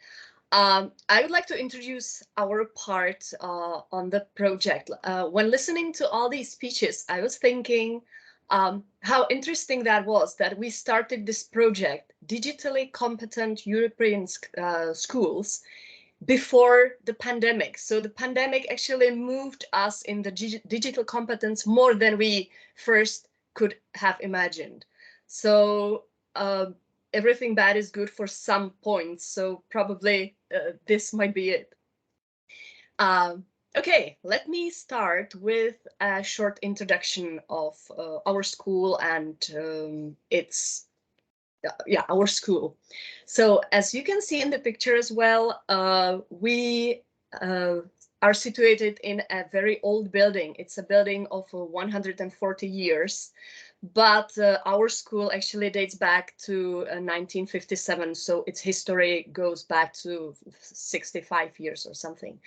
I would like to introduce our part on the project. When listening to all these speeches, I was thinking how interesting that was that we started this project, Digitally Competent European Schools, before the pandemic. So the pandemic actually moved us in the digital competence more than we first could have imagined. So everything bad is good for some points. So probably this might be it. Okay, let me start with a short introduction of our school and our school. So as you can see in the picture as well, we are situated in a very old building. It's a building of 140 years, but our school actually dates back to 1957. So its history goes back to 65 years or something.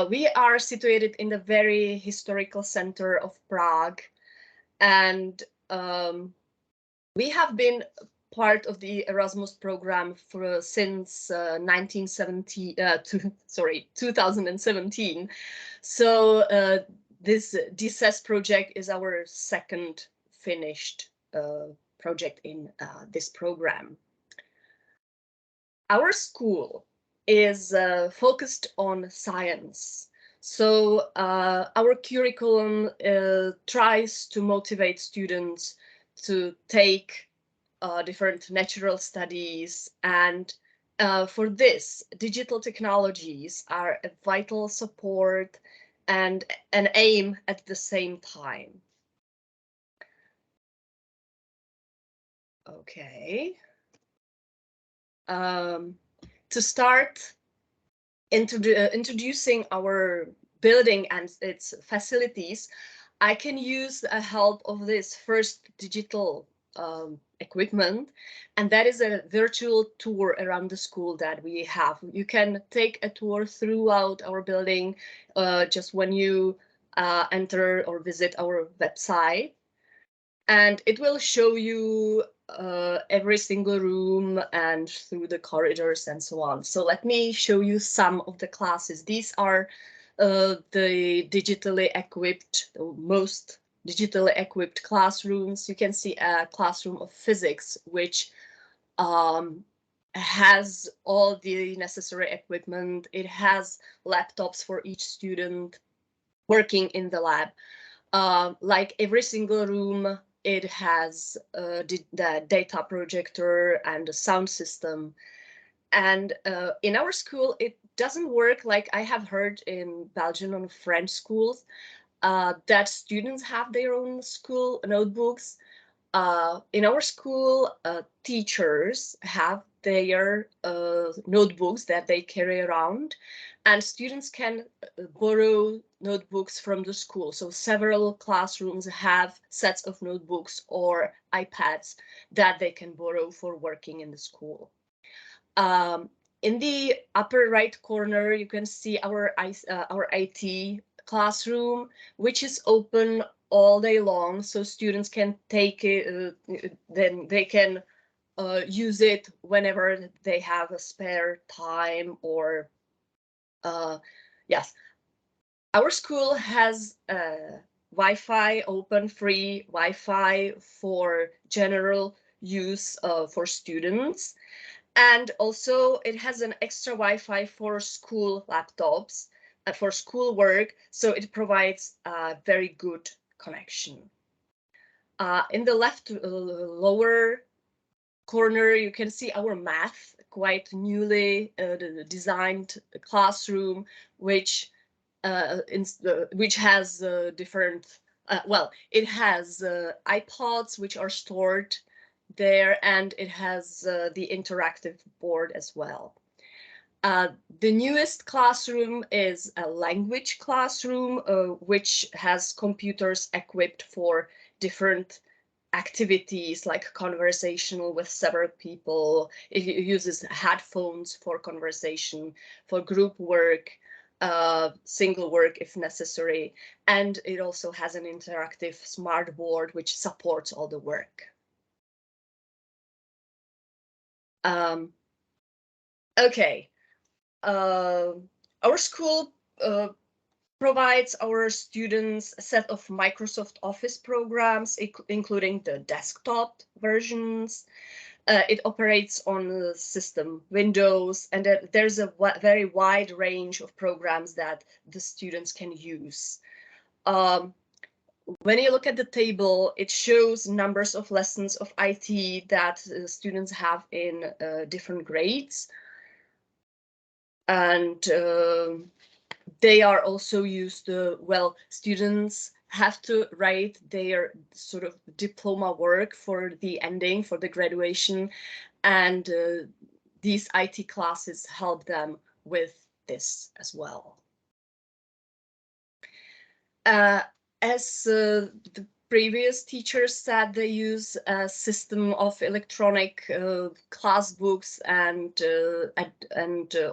We are situated in the very historical center of Prague, and we have been part of the Erasmus program since 2017. So this DCES project is our second finished project in this program. Our school is focused on science. So our curriculum tries to motivate students to take different natural studies, and for this, digital technologies are a vital support and an aim at the same time. Okay. To start introducing our building and its facilities, I can use the help of this first digital equipment, and that is a virtual tour around the school that we have. You can take a tour throughout our building just when you enter or visit our website, and it will show you every single room and through the corridors and so on. So let me show you some of the classes. These are the digitally equipped, most digitally equipped classrooms. You can see a classroom of physics, which has all the necessary equipment. It has laptops for each student working in the lab. Like every single room, it has the data projector and a sound system. And in our school, it doesn't work like I have heard in Belgian and French schools, that students have their own school notebooks. In our school, teachers have their notebooks that they carry around, and students can borrow notebooks from the school. So several classrooms have sets of notebooks or iPads that they can borrow for working in the school. In the upper right corner, you can see our IT classroom, which is open all day long, so students can take it, then they can use it whenever they have a spare time or yes. Our school has Wi-Fi, open free Wi-Fi for general use for students. And also it has an extra Wi-Fi for school laptops and for school work, so it provides a very good connection. In the left lower corner, you can see our math, quite newly designed classroom, which has different, well, it has iPods which are stored there, and it has the interactive board as well. The newest classroom is a language classroom, which has computers equipped for different activities like conversational with several people. It uses headphones for conversation, for group work, single work if necessary, and it also has an interactive smart board which supports all the work. Okay, our school provides our students a set of Microsoft Office programs, including the desktop versions. It operates on the system Windows, and there's a very wide range of programs that the students can use. When you look at the table, it shows numbers of lessons of IT that students have in different grades. And they are also used, well, students have to write their sort of diploma work for the ending, for the graduation, and these IT classes help them with this as well. As the previous teachers said, they use a system of electronic class books and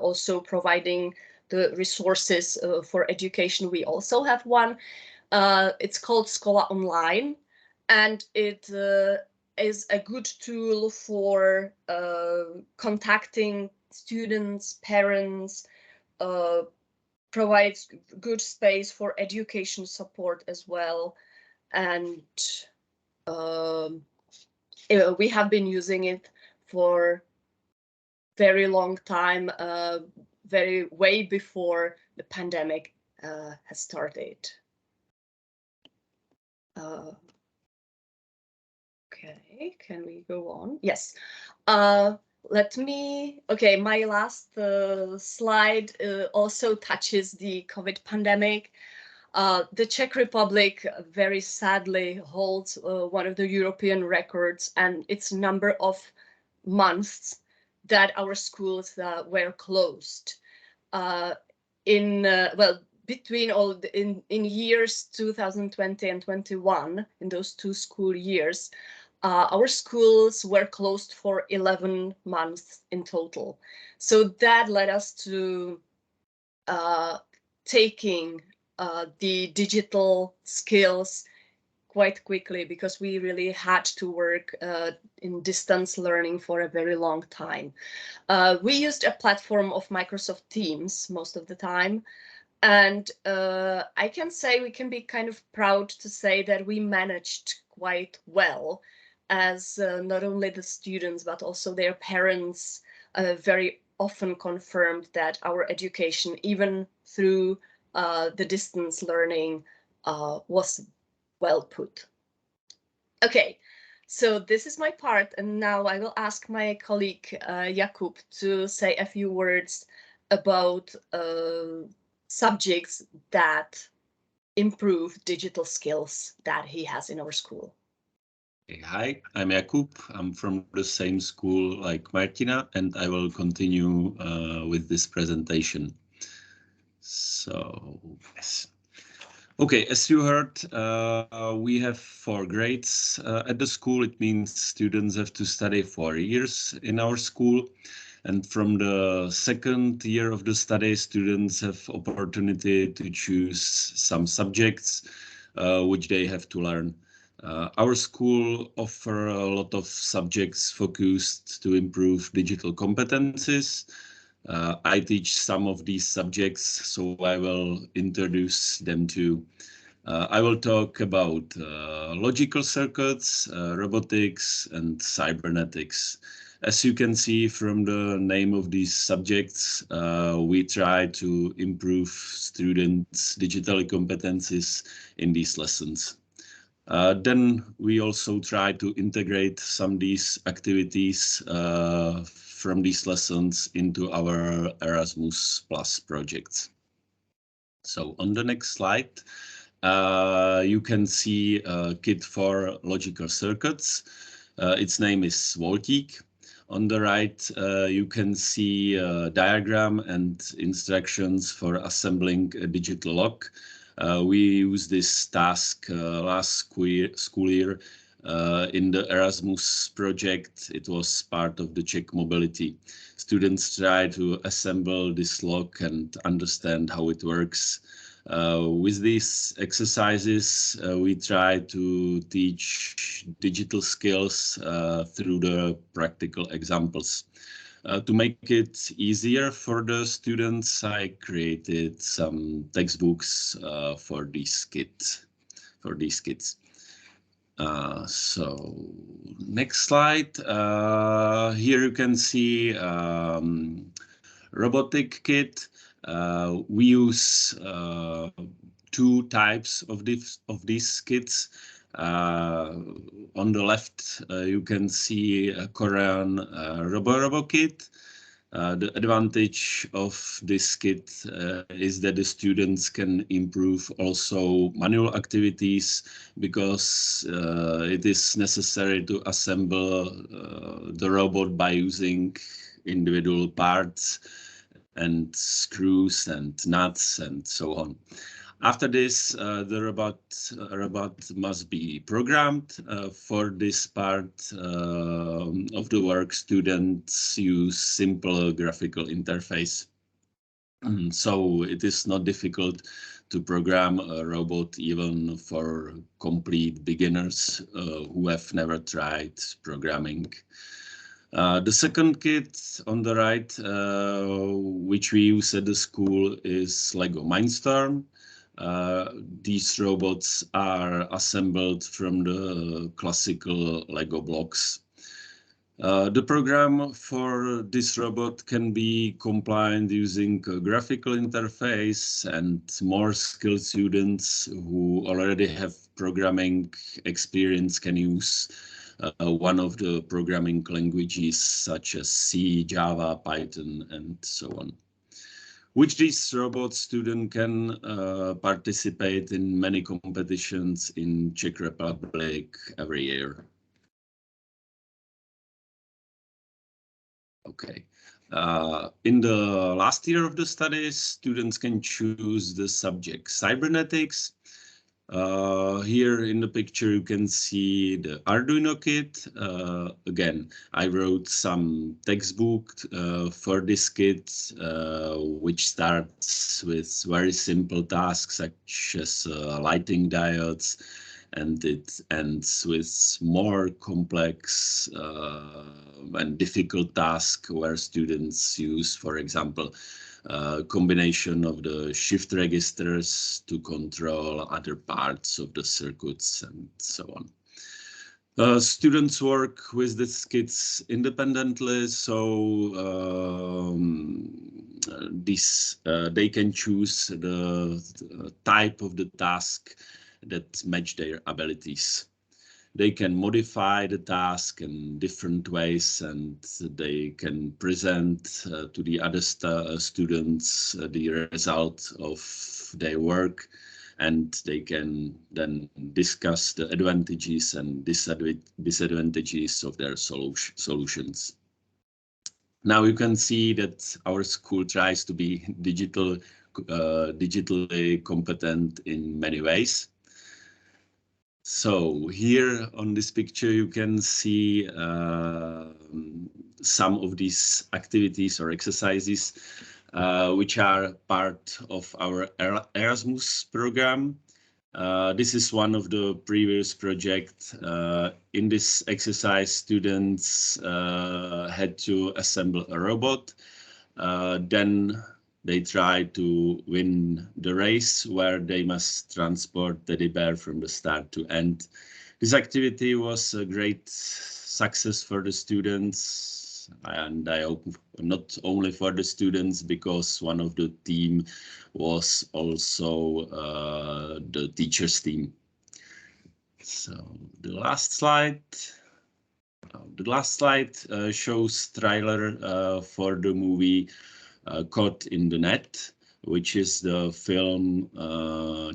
also providing the resources for education. We also have one. It's called Škola Online, and it is a good tool for contacting students, parents, provides good space for education support as well. And we have been using it for very long time, way before the pandemic has started. Okay, can we go on? Yes. Okay, my last slide also touches the COVID pandemic. The Czech Republic very sadly holds one of the European records, and its number of months that our schools were closed. In years 2020 and 21, in those 2 school years, our schools were closed for 11 months in total. So that led us to taking the digital skills quite quickly, because we really had to work in distance learning for a very long time. We used a platform of Microsoft Teams most of the time. And I can say we can be kind of proud to say that we managed quite well, as not only the students, but also their parents very often confirmed that our education, even through the distance learning, was well put. Okay, so this is my part, and now I will ask my colleague Jakub to say a few words about subjects that improve digital skills that he has in our school. Hi, I'm Jakub. I'm from the same school like Martina, and I will continue with this presentation. So, yes. Okay, as you heard, we have 4 grades at the school. It means students have to study 4 years in our school. And from the second year of the study, students have opportunity to choose some subjects which they have to learn. Our school offer a lot of subjects focused to improve digital competencies. I teach some of these subjects, so I will introduce them too. I will talk about logical circuits, robotics, and cybernetics. As you can see from the name of these subjects, we try to improve students' digital competencies in these lessons. Then we also try to integrate some of these activities from these lessons into our Erasmus Plus projects. So on the next slide, you can see a kit for logical circuits. Its name is Voltik. On the right, you can see a diagram and instructions for assembling a digital lock. We used this task last school year in the Erasmus project. It was part of the Czech mobility. Students try to assemble this lock and understand how it works. With these exercises, we try to teach digital skills through the practical examples. To make it easier for the students, I created some textbooks for these kids. So next slide. Here you can see Robotic Kit. We use 2 types of these kits. On the left, you can see a Korean Robo Kit. The advantage of this kit is that the students can improve also manual activities because it is necessary to assemble the robot by using individual parts and screws and nuts and so on. After this, the robot must be programmed. For this part of the work, students use simple graphical interface. So it is not difficult to program a robot even for complete beginners who have never tried programming. The second kit on the right, which we use at the school, is Lego Mindstorm. These robots are assembled from the classical Lego blocks. The program for this robot can be compiled using a graphical interface, and more skilled students who already have programming experience can use one of the programming languages such as C, Java, Python, and so on. With these robots, students can participate in many competitions in Czech Republic every year. Okay. In the last year of the studies, students can choose the subject Cybernetics. Here in the picture, you can see the Arduino Kit. Again, I wrote some textbook for this kit, which starts with very simple tasks such as lighting diodes, and it ends with more complex and difficult tasks where students use, for example, combination of the shift registers to control other parts of the circuits and so on. Students work with these kits independently, so they can choose the type of the task that match their abilities. They can modify the task in different ways, and they can present to the other students the result of their work. and they can then discuss the advantages and disadvantages of their solutions. Now you can see that our school tries to be digitally competent in many ways. So here on this picture, you can see some of these activities or exercises which are part of our Erasmus program. This is one of the previous projects. In this exercise, students had to assemble a robot. Then they try to win the race where they must transport teddy bear from the start to end. This activity was a great success for the students, and I hope not only for the students, because one of the team was also the teachers team. So the last slide. The last slide shows trailer for the movie Caught in the Net, which is the film,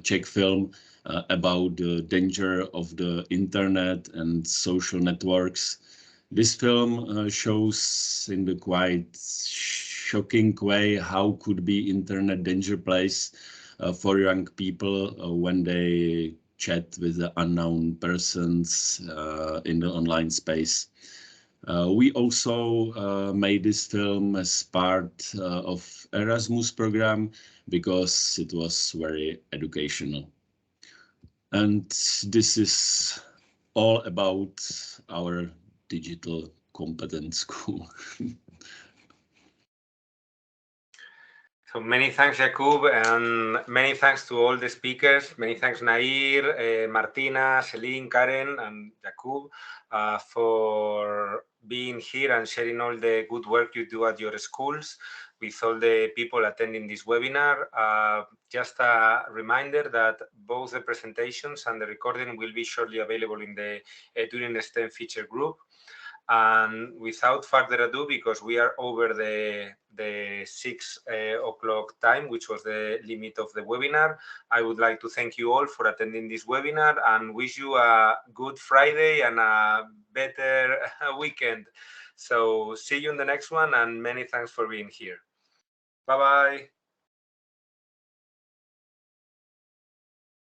Czech film about the danger of the internet and social networks. This film shows in the quite shocking way how could be internet danger place for young people when they chat with the unknown persons in the online space. We also made this film as part of Erasmus program because it was very educational. And this is all about our digital competence school. So many thanks, Jakub, and many thanks to all the speakers. Many thanks, Nair, Martina, Celine, Karen, and Jakub for being here and sharing all the good work you do at your schools with all the people attending this webinar. Just a reminder that both the presentations and the recording will be shortly available in the eTwinning STEM feature group. And without further ado, because we are over the 6 o'clock time, which was the limit of the webinar, I would like to thank you all for attending this webinar and wish you a good Friday and a better weekend. So see you in the next one, and many thanks for being here. Bye-bye.